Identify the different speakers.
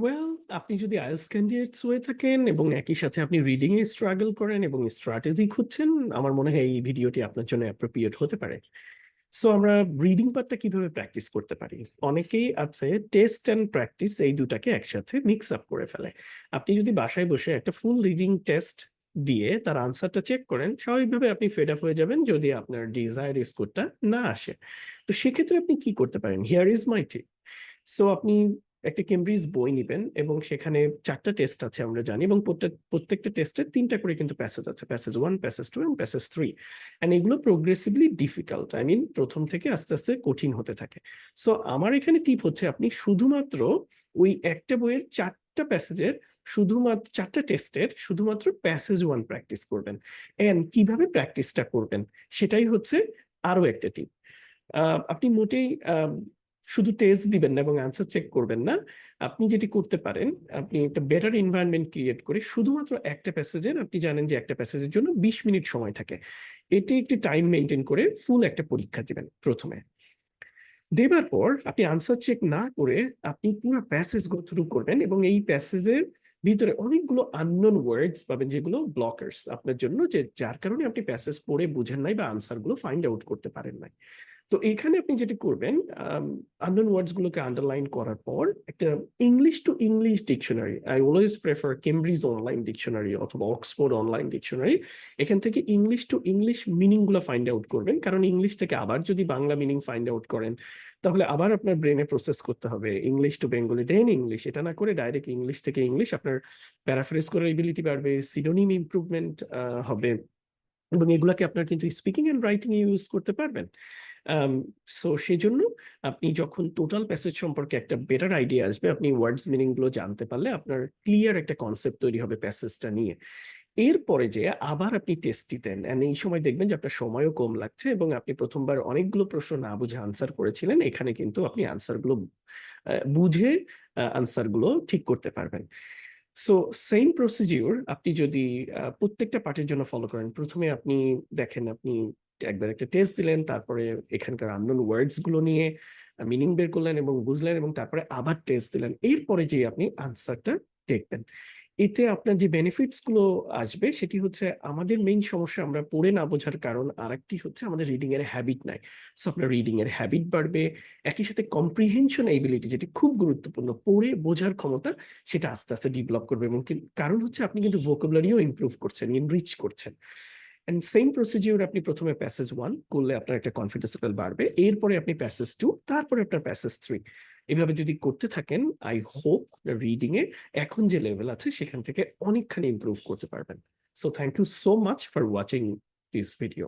Speaker 1: Well, আপনি যদি IELTS candidates হয়ে থাকেন এবং একই সাথে আপনি রিডিং এ স্ট্রাগল করেন এবং স্ট্র্যাটেজি খুঁজছেন, আমার মনে হয় এই ভিডিওটি আপনার জন্য অ্যাপ্রোপ্রিয়েট হতে পারে। সো আমরা রিডিং পার্টটা কিভাবে প্র্যাকটিস করতে পারি? অনেকেই আছে টেস্ট অ্যান্ড প্র্যাকটিস এই দুটাকে একসাথে মিক্স আপ করে ফেলে। আপনি যদি বাসায় বসে একটা ফুল রিডিং টেস্ট দিয়ে তার আনসারটা চেক করেন, স্বাভাবিকভাবে আপনি ফেড আপ হয়ে যাবেন যদি আপনার ডিজায়ার্ড স্কোরটা না আসে। তো সেক্ষেত্রে আপনি কি করতে পারেন? Here is my tip. So আপনি একটা কেমব্রিজ বই নিবেন এবং সেখানে ৪ টা টেস্ট আছে আমরা জানি, এবং প্রত্যেকটা টেস্টের ৩ টা করে কিন্তু প্যাসেজ আছে। প্যাসেজ 1, প্যাসেজ 2 এবং প্যাসেজ 3। অ্যান্ড এগুলো প্রোগ্রেসিভলি ডিফিকাল্ট। আই মিন ১ম থেকে আস্তে, আস্তে কঠিন হতে থাকে। সো আমার এখানে টিপ হচ্ছে আপনি শুধুমাত্র ওই একটা বইয়ের ৪ টা প্যাসেজের শুধুমাত্র ৪ টা টেস্টের শুধুমাত্র প্যাসেজ 1 প্র্যাকটিস করবেন। অ্যান্ড কিভাবে প্র্যাকটিসটা করবেন সেটাই হচ্ছে আরো একটা টিপ। আপনি মোটেই শুধু টেস্ট দিবেন না এবং আনসার চেক করবেন না। আপনি যেটি করতে পারেন, আপনি একটা বেটার এনভায়রনমেন্ট ক্রিয়েট করে শুধুমাত্র একটা প্যাসেজের, আপনি জানেন যে একটা প্যাসেজের জন্য ২০ মিনিট সময় থাকে। এটি একটি টাইম মেইনটেইন করে ফুল একটা পরীক্ষা দিবেন ১ম এ। দেবার পর আপনি আনসার চেক না করে আপনি পুরো প্যাসেজ গো থ্রু করবেন এবং এই প্যাসেজের ভিতরে অনেকগুলো আননোন ওয়ার্ডস পাবেন যেগুলো ব্লকার্স আপনার জন্য, যে যার কারণে আপনি প্যাসেজ পড়ে বুঝেন নাই বা আনসার গুলো ফাইন্ড আউট করতে পারেন নাই। তো এখানে আপনি যেটি করবেন, আননোন ওয়ার্ডস গুলোকে আন্ডারলাইন করার পর একটা English to English dictionary, I always prefer Cambridge online dictionary অথবা অক্সফোর্ড অনলাইন ডিকশনারি। এখান থেকে ইংলিশ টু ইংলিশ মিনিং গুলো ফাইন্ড আউট করবেন, কারণ ইংলিশ থেকে আবার যদি বাংলা মিনিং ফাইন্ড আউট করেন তাহলে আবার আপনার ব্রেনে প্রসেস করতে হবে English to Bengali then English. এটা না করে ডাইরেক্ট ইংলিশ থেকে ইংলিশ, আপনার প্যারাফ্রেজ করার এবিলিটি বাড়বে, সিনোনিম ইমপ্রুভমেন্ট হবে, এবং এগুলাকে আপনার কিন্তু স্পিকিং এন্ড রাইটিং এ ইউজ করতে পারবেন। সো সেজন্য আপনি যখন টোটাল প্যাসেজ সম্পর্কে একটা বেটার আইডিয়া আসবে, আপনি ওয়ার্ডস মিনিং গুলো জানতে পারলে আপনার ক্লিয়ার একটা কনসেপ্ট তৈরি হবে প্যাসেজটা নিয়ে। এরপরে যে আবার আপনি টেস্ট দিতেন, এন্ড এই সময় দেখবেন যে আপনার সময়ও কম লাগছে এবং আপনি ১ম বার অনেকগুলো প্রশ্ন না বুঝে আনসার করেছিলেন। এখানে কিন্তু আপনি আনসার গুলো বুঝে আনসার গুলো ঠিক করতে পারবেন। সো সেইম প্রসিডিউর আপনি যদি প্রত্যেকটা পার্টের জন্য ফলো করেন। ১ম এ আপনি দেখেন, আপনি একবার একটা টেস্ট দিলেন, তারপরে এখানকার আননোন ওয়ার্ডস গুলো নিয়ে মিনিং বের করলেন এবং বুঝলেন, এবং তারপরে আবার টেস্ট দিলেন। এরপরে যেয়ে আপনি আনসারটা দেখবেন। এতে আপনার যে বেনিফিটস গুলো আসবে সেটি হচ্ছে, আমাদের মেইন সমস্যা আমরা পড়ে না বোঝার কারণ আরেকটি হচ্ছে আমাদের রিডিং এর হ্যাবিট নাই। সো আপনার রিডিং এর হ্যাবিট বাড়বে। একই সাথে কম্প্রিহেনশন এবিলিটি, যেটি খুব গুরুত্বপূর্ণ, পড়ে বোঝার ক্ষমতা, সেটা আস্তে, আস্তে ডেভেলপ করবে, এবং কারণ হচ্ছে আপনি কিন্তু ভোকাবুলারিও ইমপ্রুভ করছেন, এনরিচ করছেন। এন্ড সেম প্রসিডিউর আপনি ১ম এ প্যাসেজ 1 করলে আপনার একটা কনফিডেন্স লেভেল বাড়বে। এরপরে আপনি প্যাসেজ 2, তারপরে আপনার প্যাসেজ 3। এভাবে যদি করতে থাকেন, আই হোপ আপনার রিডিং এ এখন যে লেভেল আছে সেখান থেকে অনেকখানি ইমপ্রুভ করতে পারবেন। So thank you so much for watching this video.